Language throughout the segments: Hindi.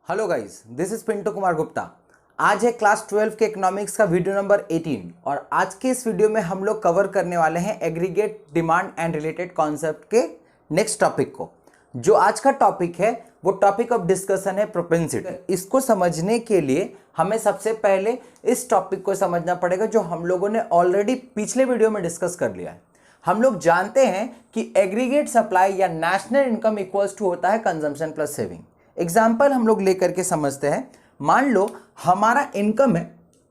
Hello guys, this is Pintu Kumar Gupta. आज है क्लास 12 के इकोनॉमिक्स का वीडियो नंबर 18 और आज के इस वीडियो में हम लोग कवर करने वाले हैं aggregate demand and related concept के नेक्स्ट टॉपिक को। जो आज का टॉपिक है वो टॉपिक ऑफ डिस्कशन है प्रोपेंसिटी। इसको समझने के लिए हमें सबसे पहले इस टॉपिक को समझना पड़ेगा जो हम लोगों ने ऑलरेडी पिछले वीडियो में डिस्कस कर लिया है। हम लोग जानते हैं कि एग्रीगेट सप्लाई या नेशनल इनकम इक्वल्स टू होता है कंजम्पशन प्लस सेविंग। एग्जाम्पल हम लोग लेकर के समझते हैं। मान लो हमारा इनकम है,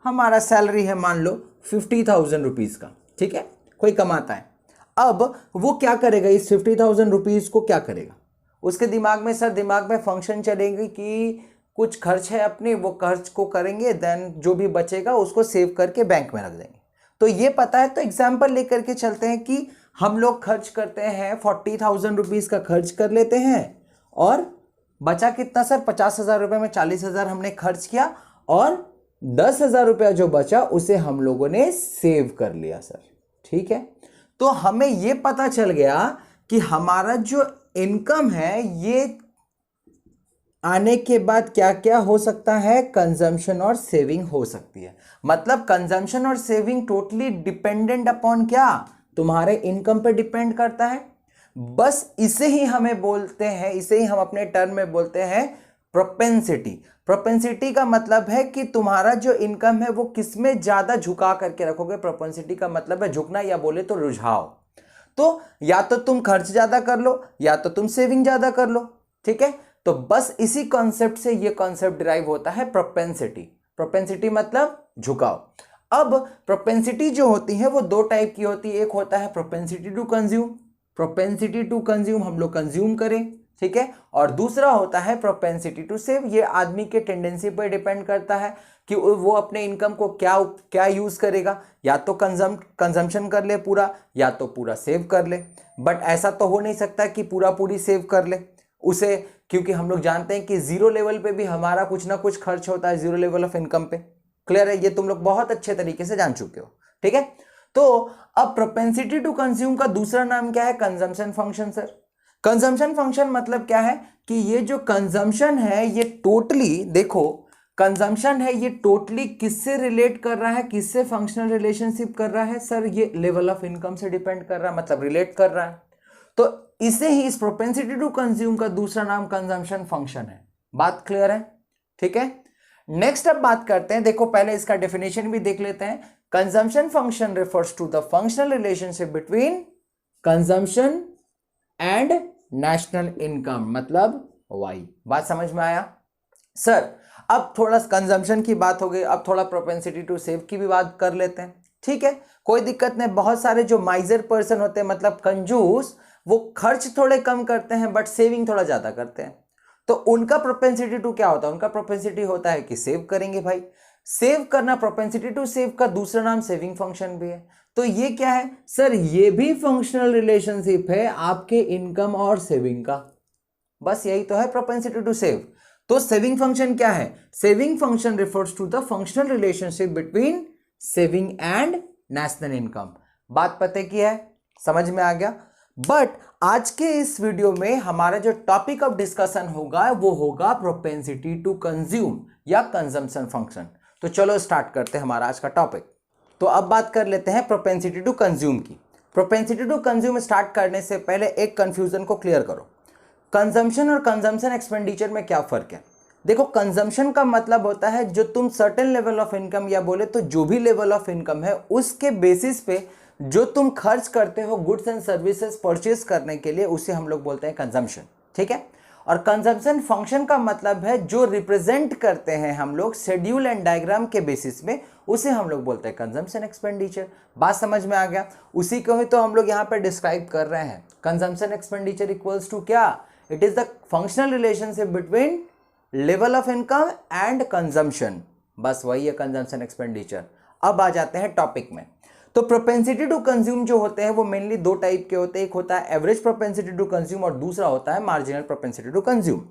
हमारा सैलरी है मान लो 50,000 रुपीज़ का, ठीक है, कोई कमाता है। अब वो क्या करेगा, इस 50,000 रुपीज़ को क्या करेगा, उसके दिमाग में फंक्शन चलेंगे कि कुछ खर्च है अपने, वो खर्च को करेंगे, देन जो भी बचेगा उसको सेव करके बैंक में रख देंगे। तो ये पता है, तो एग्जाम्पल लेकर के चलते हैं कि हम लोग खर्च करते हैं 40,000 रुपीज़ का खर्च कर लेते हैं और बचा कितना सर, 50,000 रुपये में 40,000 हमने खर्च किया और 10,000 रुपया जो बचा उसे हम लोगों ने सेव कर लिया सर, ठीक है। तो हमें ये पता चल गया कि हमारा जो इनकम है ये आने के बाद क्या क्या हो सकता है, कंजम्पशन और सेविंग हो सकती है। मतलब कंजम्पशन और सेविंग टोटली डिपेंडेंट अपॉन क्या, तुम्हारे इनकम पे डिपेंड करता है। बस इसे ही हमें बोलते हैं, इसे ही हम अपने टर्म में बोलते हैं प्रोपेंसिटी। प्रोपेंसिटी का मतलब है कि तुम्हारा जो इनकम है वो किसमें ज्यादा झुका करके रखोगे। प्रोपेंसिटी का मतलब है झुकना या बोले तो रुझाव। तो या तो तुम खर्च ज्यादा कर लो या तो तुम सेविंग ज्यादा कर लो, ठीक है। तो बस इसी कॉन्सेप्ट से ये कॉन्सेप्ट डिराइव होता है प्रोपेंसिटी। प्रोपेंसिटी मतलब झुकाव। अब प्रोपेंसिटी जो होती है वो दो टाइप की होती है। एक होता है propensity to consume, propensity to consume हम लोग कंज्यूम करें, ठीक है। और दूसरा होता है प्रोपेंसिटी टू सेव। ये आदमी के टेंडेंसी पर डिपेंड करता है कि वो अपने इनकम को क्या क्या यूज करेगा, या तो कंजम्पशन कर ले पूरा या तो पूरा सेव कर ले। बट ऐसा तो हो नहीं सकता कि पूरी सेव कर ले उसे, क्योंकि हम लोग जानते हैं कि जीरो लेवल पे भी हमारा कुछ ना कुछ खर्च होता है, जीरो लेवल ऑफ इनकम पे। क्लियर है, ये तुम लोग बहुत अच्छे तरीके से जान चुके हो, ठीक है। तो अब प्रोपेंसिटी टू कंज्यूम का दूसरा नाम क्या है, consumption function sir. Consumption function मतलब क्या है कि ये जो कंजम्पशन है ये टोटली, देखो कंजम्पशन है ये टोटली किससे रिलेट कर रहा है, किससे फंक्शनल रिलेशनशिप कर रहा है सर, ये लेवल ऑफ इनकम से डिपेंड कर रहा है, मतलब रिलेट कर रहा है। तो इसे ही, इस प्रोपेंसिटी टू कंज्यूम का दूसरा नाम कंजम्पशन फंक्शन है। बात क्लियर है, ठीक है। नेक्स्ट अब बात करते हैं, देखो पहले इसका डेफिनेशन भी देख लेते हैं। Consumption function refers to the functional relationship between consumption and national income, मतलब वाई। बात समझ में आया सर। अब थोड़ा कंजम्पशन की बात हो गई, अब थोड़ा प्रोपेंसिटी टू सेव की भी बात कर लेते हैं, ठीक है, कोई दिक्कत नहीं। बहुत सारे जो माइजर पर्सन होते हैं, मतलब कंजूस, वो खर्च थोड़े कम करते हैं बट सेविंग थोड़ा ज्यादा करते हैं। तो उनका प्रोपेंसिटी टू क्या होता है, उनका प्रोपेंसिटी होता है कि सेव करेंगे भाई। सेव करना, प्रोपेंसिटी टू सेव का दूसरा नाम सेविंग फंक्शन भी है। तो ये क्या है सर, ये भी फंक्शनल रिलेशनशिप है आपके इनकम और सेविंग का। बस यही तो है प्रोपेंसिटी टू सेव। तो सेविंग फंक्शन क्या है, saving function refers to the functional relationship between saving and national income. बात पते की है, समझ में आ गया। बट आज के इस वीडियो में हमारा जो टॉपिक ऑफ डिस्कशन होगा वो होगा प्रोपेंसिटी टू कंज्यूम या कंजम्पशन फंक्शन। तो चलो स्टार्ट करते हैं हमारा आज का टॉपिक। तो अब बात कर लेते हैं प्रोपेंसिटी टू कंज्यूम की। प्रोपेंसिटी टू कंज्यूम स्टार्ट करने से पहले एक कंफ्यूजन को क्लियर करो। कंजम्पशन और कंजम्पशन एक्सपेंडिचर में क्या फर्क है। देखो, कंजम्पशन का मतलब होता है जो तुम सर्टेन लेवल ऑफ इनकम या बोले तो जो भी लेवल ऑफ इनकम है उसके बेसिस पे जो तुम खर्च करते हो गुड्स एंड सर्विसेज परचेज करने के लिए, उसे हम लोग बोलते हैं कंजम्पशन, ठीक है। और कंजम्पशन फंक्शन का मतलब है जो रिप्रेजेंट करते हैं हम लोग शेड्यूल एंड डायग्राम के बेसिस में, उसे हम लोग बोलते हैं कंजम्पशन एक्सपेंडिचर। बात समझ में आ गया, उसी को ही तो हम लोग यहाँ पर डिस्क्राइब कर रहे हैं। कंजम्पशन एक्सपेंडिचर इक्वल्स टू क्या, it is the functional relationship between level of income and consumption. बस वही है कंजम्पशन एक्सपेंडिचर। अब आ जाते हैं टॉपिक में। तो प्रोपेंसिटी टू कंज्यूम जो होते हैं वो मेनली दो टाइप के होते हैं। एक होता है एवरेज प्रोपेंसिटी टू कंज्यूम और दूसरा होता है मार्जिनल प्रोपेंसिटी टू कंज्यूम।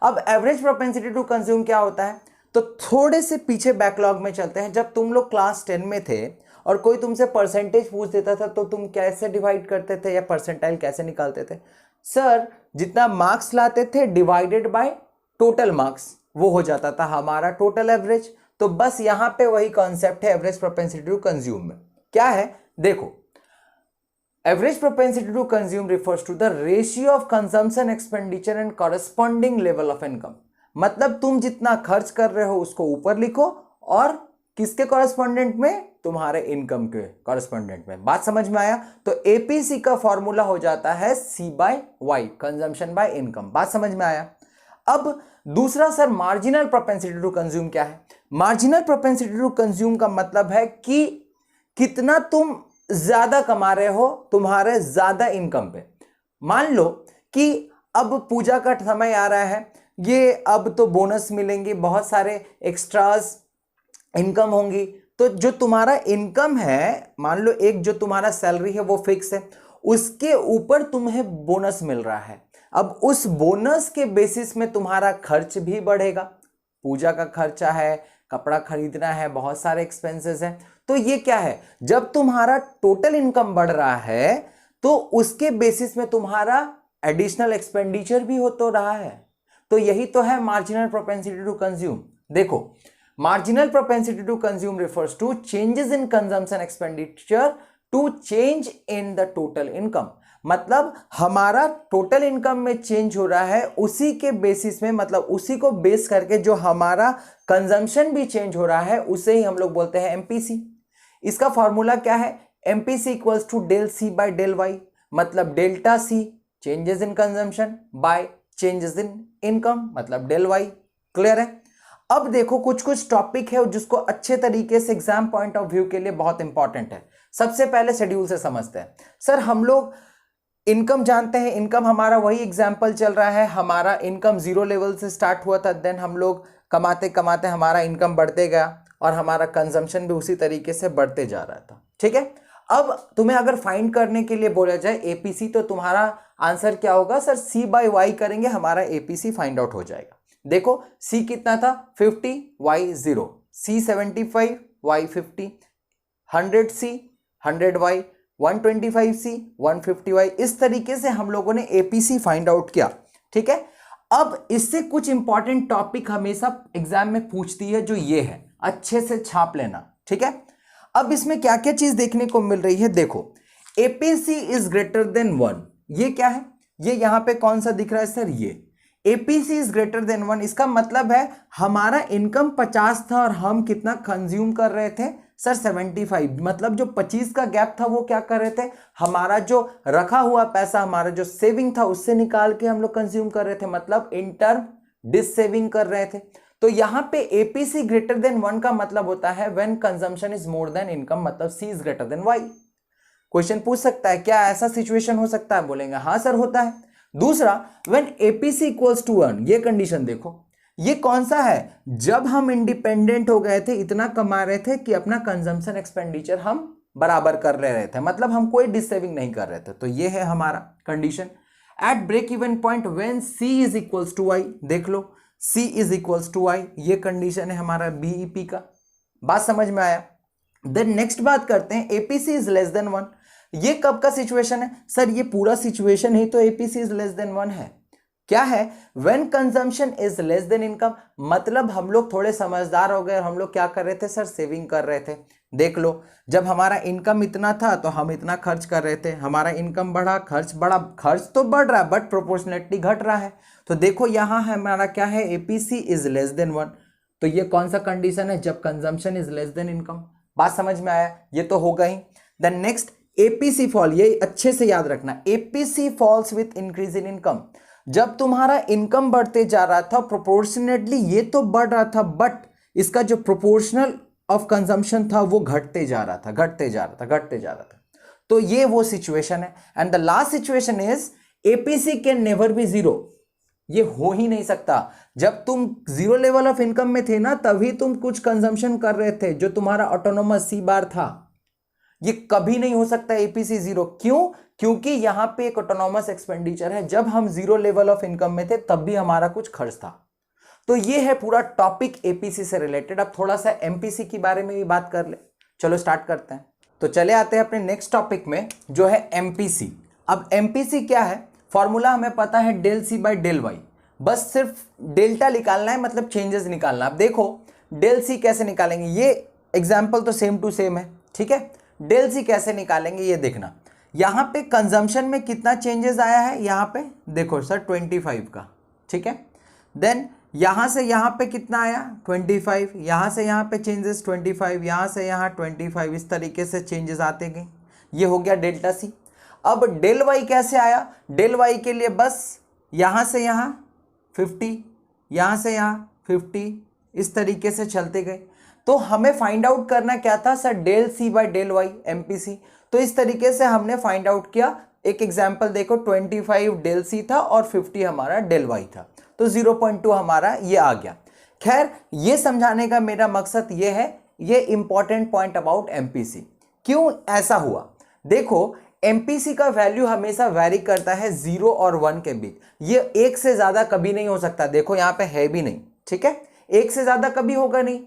अब एवरेज प्रोपेंसिटी टू कंज्यूम क्या होता है, तो थोड़े से पीछे बैकलॉग में चलते हैं। जब तुम लोग क्लास 10 में थे और कोई तुमसे परसेंटेज पूछ देता था तो तुम कैसे डिवाइड करते थे या परसेंटाइल कैसे निकालते थे सर, जितना मार्क्स लाते थे डिवाइडेड बाय टोटल मार्क्स, वो हो जाता था हमारा टोटल एवरेज। तो बस यहां पे वही कॉन्सेप्ट है एवरेज प्रोपेंसिटी टू कंज्यूम में। क्या है देखो, average propensity to consume refers to the ratio of consumption expenditure and corresponding level of income. मतलब तुम जितना खर्च कर रहे हो उसको ऊपर लिखो और किसके कॉरेस्पॉन्डेंट में, तुम्हारे इनकम के कॉरेस्पॉन्डेंट में। बात समझ में आया? तो एपीसी का फॉर्मूला हो जाता है C by Y, consumption by income. बात समझ में आया? अब दूसरा sir marginal propensity to consume क्या है? मार्जिनल प्रोपेंसिटी टू कंज्यूम का मतलब है कि कितना तुम ज्यादा कमा रहे हो तुम्हारे ज्यादा इनकम पे। मान लो कि अब पूजा का समय आ रहा है, ये अब तो बोनस मिलेंगे, बहुत सारे एक्स्ट्रास इनकम होंगी। तो जो तुम्हारा इनकम है, मान लो एक जो तुम्हारा सैलरी है वो फिक्स है, उसके ऊपर तुम्हें बोनस मिल रहा है। अब उस बोनस के बेसिस में तुम्हारा खर्च भी बढ़ेगा। पूजा का खर्चा है, कपड़ा खरीदना है, बहुत सारे एक्सपेंसेस हैं। तो ये क्या है, जब तुम्हारा टोटल इनकम बढ़ रहा है तो उसके बेसिस में तुम्हारा एडिशनल एक्सपेंडिचर भी हो तो रहा है। तो यही तो है मार्जिनल प्रोपेंसिटी टू कंज्यूम। देखो, marginal propensity to consume refers to changes in consumption expenditure to change in the total income. मतलब हमारा टोटल इनकम में चेंज हो रहा है, उसी के बेसिस में, मतलब उसी को बेस करके जो हमारा कंजम्पशन भी चेंज हो रहा है, उसे ही हम लोग बोलते हैं एमपीसी। इसका फॉर्मूला क्या है? MPC equals to del C by del Y. मतलब delta C changes in consumption by changes in income, मतलब डेल वाई। क्लियर है? अब देखो कुछ कुछ टॉपिक है जिसको अच्छे तरीके से एग्जाम पॉइंट ऑफ व्यू के लिए बहुत इंपॉर्टेंट है। सबसे पहले शेड्यूल से समझते हैं। सर हम लोग इनकम जानते हैं, इनकम हमारा वही एग्जाम्पल चल रहा है, हमारा इनकम जीरो लेवल से स्टार्ट हुआ था, देन हम लोग कमाते कमाते हमारा इनकम बढ़ते गया और हमारा कंजम्पशन भी उसी तरीके से बढ़ते जा रहा था। ठीक है? अब तुम्हें अगर फाइंड करने के लिए बोला जाए एपीसी, तो तुम्हारा आंसर क्या होगा? सर सी बाय वाई करेंगे, हमारा एपीसी फाइंड आउट हो जाएगा। देखो सी कितना था? 50, वाई 0, सी 75, वाई 50, 100 सी 100 वाई, 125 सी 150 वाई। इस तरीके से हम लोगों ने एपीसी फाइंड आउट किया। ठीक है? अब इससे कुछ इंपॉर्टेंट टॉपिक हमेशा एग्जाम में पूछती है, जो ये है, अच्छे से छाप लेना। ठीक है? अब इसमें क्या क्या चीज देखने को मिल रही है? देखो, एपीसी इज ग्रेटर देन 1, ये क्या है? ये यहां पे कौन सा दिख रहा है सर? ये एपीसी इज ग्रेटर देन 1। इसका मतलब है हमारा इनकम 50 था और हम कितना कंज्यूम कर रहे थे सर? 75। मतलब जो 25 का गैप था वो क्या कर रहे थे? हमारा जो रखा हुआ पैसा, हमारा जो सेविंग था, उससे निकाल के हम लोग कंज्यूम कर रहे थे, मतलब इन टर्म डिस सेविंग कर रहे थे। तो यहां पे एपीसी ग्रेटर देन 1 का मतलब होता है when consumption is more than income, मतलब C is greater than Y. Question पूछ सकता है क्या ऐसा सिचुएशन हो सकता है? बोलेंगे हाँ सर होता है। दूसरा, व्हेन एपीसी इक्वल्स टू 1, ये कंडीशन देखो, ये कौन सा है? जब हम इंडिपेंडेंट हो गए थे, इतना कमा रहे थे कि अपना कंजम्पशन एक्सपेंडिचर हम बराबर कर ले रहे थे, मतलब हम कोई डिस सेविंग नहीं कर रहे थे। तो ये है हमारा condition. At break even point when C is equals to Y, देख लो C is equals to Y, ये कंडीशन है हमारा बीईपी का। बात समझ में आया? देन नेक्स्ट बात करते हैं, एपीसी इज लेस देन 1। ये कब का सिचुएशन है सर? ये पूरा सिचुएशन ही तो एपीसी इज लेस देन 1 है। क्या है? When consumption is less than income. मतलब हम लोग थोड़े समझदार हो गए, हम लोग क्या कर रहे थे सर? सेविंग कर रहे थे। देख लो, जब हमारा इनकम इतना था तो हम इतना खर्च कर रहे थे, हमारा इनकम बढ़ा, खर्च बढ़ा, खर्च तो बढ़ रहा है बट प्रोपोर्शनेटली घट रहा है। तो देखो यहां है हमारा क्या है? APC is less than 1। तो ये कौन सा कंडीशन है? जब consumption is less than income. बात समझ में आया? ये तो होगा ही। देन नेक्स्ट, एपीसी फॉल, ये अच्छे से याद रखना, APC falls with increase in income. जब तुम्हारा इनकम बढ़ते जा रहा था प्रोपोर्शनेटली, ये तो बढ़ रहा था बट इसका जो प्रोपोर्शनल ऑफ कंजम्पशन था वो घटते जा रहा था, घटते जा रहा था, घटते जा रहा था। तो ये वो सिचुएशन है। And the last situation is APC can never be zero. ये हो ही नहीं सकता। जब तुम जीरो लेवल ऑफ इनकम में थे ना, तभी तुम कुछ कंजम्पशन कर रहे थे जो तुम्हारा ऑटोनोमस सी बार था। ये कभी नहीं हो सकता एपीसी जीरो। क्यों? क्योंकि यहां पे एक ऑटोनोमस एक्सपेंडिचर है, जब हम जीरो लेवल ऑफ इनकम में थे तब भी हमारा कुछ खर्च था। तो ये है पूरा टॉपिक एपीसी से रिलेटेड। अब थोड़ा सा एमपीसी के बारे में भी बात कर ले। चलो स्टार्ट करते हैं। तो चले आते हैं अपने नेक्स्ट टॉपिक में, जो है एमपीसी। अब एमपीसी क्या है? फॉर्मूला हमें पता है del C by del Y. बस सिर्फ डेल्टा निकालना है, मतलब चेंजेस निकालना। अब देखो डेल सी कैसे निकालेंगे, ये एग्जाम्पल तो सेम टू सेम है, ठीक है। डेल सी कैसे निकालेंगे ये देखना, यहाँ पे कंजम्पशन में कितना चेंजेस आया है, यहाँ पे देखो सर 25 का, ठीक है। देन यहाँ से यहाँ पे कितना आया 25, यहाँ से यहाँ पे चेंजेस 25, यहाँ से यहाँ 25, इस तरीके से चेंजेस आते गए। ये हो गया डेल्टा सी। अब डेल वाई कैसे आया, डेल वाई के लिए बस यहाँ से यहाँ 50, यहाँ से यहाँ 50, इस तरीके से चलते गए। तो हमें फाइंड आउट करना क्या था sir, del C by del Y MPC. तो इस तरीके से हमने फाइंड आउट किया। एक एग्जांपल देखो 25 डेल सी था और 50 हमारा डेल वाई था, तो 0.2 हमारा ये आ गया। खैर ये समझाने का मेरा मकसद ये है, ये इंपॉर्टेंट पॉइंट अबाउट एमपीसी। क्यों ऐसा हुआ, देखो एमपीसी का वैल्यू हमेशा वैरी करता है 0 और 1 के बीच, ये एक से ज्यादा कभी नहीं हो सकता। देखो यहाँ पे है भी नहीं, ठीक है, एक से ज्यादा कभी होगा नहीं।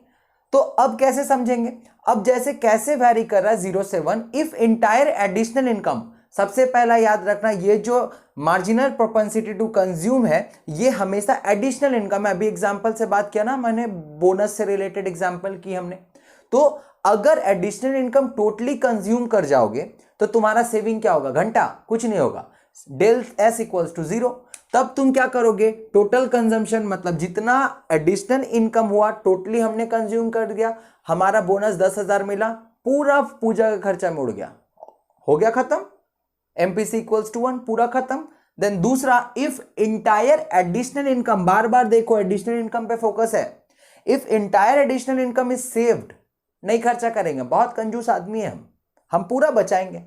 तो अब कैसे समझेंगे, अब जैसे कैसे वैरी कर रहा है 0 से 1, इफ इंटायर एडिशनल इनकम, सबसे पहला याद रखना ये जो मार्जिनल प्रोपेंसिटी टू कंज्यूम है ये हमेशा एडिशनल इनकम है। अभी एग्जांपल से बात किया ना मैंने, बोनस से रिलेटेड एग्जांपल की हमने। तो अगर एडिशनल इनकम टोटली कंज्यूम कर जाओगे तो तुम्हारा सेविंग क्या होगा, घंटा, कुछ नहीं होगा, डेल एस इक्वल्स टू 0। तब तुम क्या करोगे, टोटल कंजम्पशन मतलब जितना एडिशनल इनकम हुआ टोटली हमने कंज्यूम कर दिया, हमारा बोनस 10,000 मिला, पूरा पूजा का खर्चा में उड़ गया, हो गया खत्म, एमपीसी इक्वल्स टू 1, पूरा खत्म। देन दूसरा, इफ इंटायर एडिशनल इनकम, बार बार देखो एडिशनल इनकम पे फोकस है, if entire additional income is saved, नहीं खर्चा करेंगे, बहुत कंजूस आदमी है हम पूरा बचाएंगे,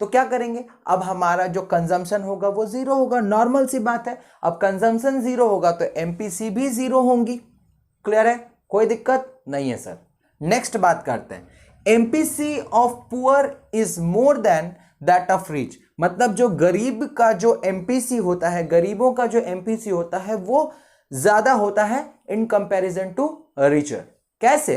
तो क्या करेंगे, अब हमारा जो कंजम्पशन होगा वो 0 होगा, नॉर्मल सी बात है। अब कंजम्पशन 0 होगा तो एमपीसी भी 0 होंगी, क्लियर है, कोई दिक्कत नहीं है सर। नेक्स्ट बात करते हैं, MPC of poor is more then that of rich, मतलब जो गरीब का जो एमपीसी होता है, गरीबों का जो एमपीसी होता है वो ज्यादा होता है इन कंपैरिजन टू रिचर। कैसे,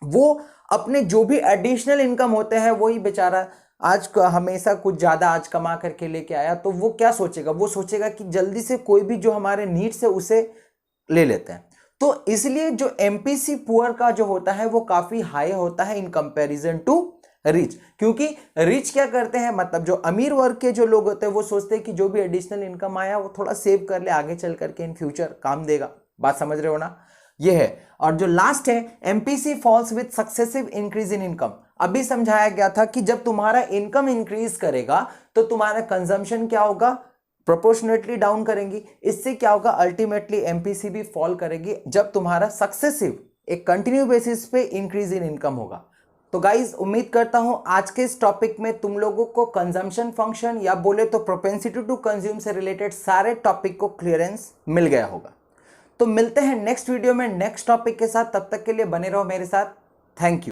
वो अपने जो भी एडिशनल इनकम होते हैं वही बेचारा आज हमेशा कुछ ज्यादा आज कमा करके लेके आया, तो वो क्या सोचेगा, वो सोचेगा कि जल्दी से कोई भी जो हमारे नीड्स है उसे ले लेते हैं। तो इसलिए जो एमपीसी पुअर का जो होता है वो काफी हाई होता है इन कंपैरिजन टू रिच, क्योंकि रिच क्या करते हैं, मतलब जो अमीर वर्ग के जो लोग होते हैं वो सोचते हैं कि जो भी एडिशनल इनकम आया वो थोड़ा सेव कर ले, आगे चल करके इन फ्यूचर काम देगा। बात समझ रहे हो ना, ये है। और जो लास्ट है, MPC falls with successive increase in income. अभी समझाया गया था कि जब तुम्हारा इनकम इंक्रीज करेगा तो तुम्हारा कंजम्पशन क्या होगा, प्रोपोर्शनेटली डाउन करेंगी, इससे क्या होगा, अल्टीमेटली एमपीसी भी फॉल करेगी जब तुम्हारा सक्सेसिव एक कंटिन्यू बेसिस पे इंक्रीज इन इनकम होगा। तो गाइज उम्मीद करता हूं आज के इस टॉपिक में तुम लोगों को कंजम्पशन फंक्शन या बोले तो प्रोपेंसिटी टू कंज्यूम से रिलेटेड सारे टॉपिक को क्लियरेंस मिल गया होगा। तो मिलते हैं नेक्स्ट वीडियो में नेक्स्ट टॉपिक के साथ, तब तक के लिए बने रहो मेरे साथ, थैंक यू।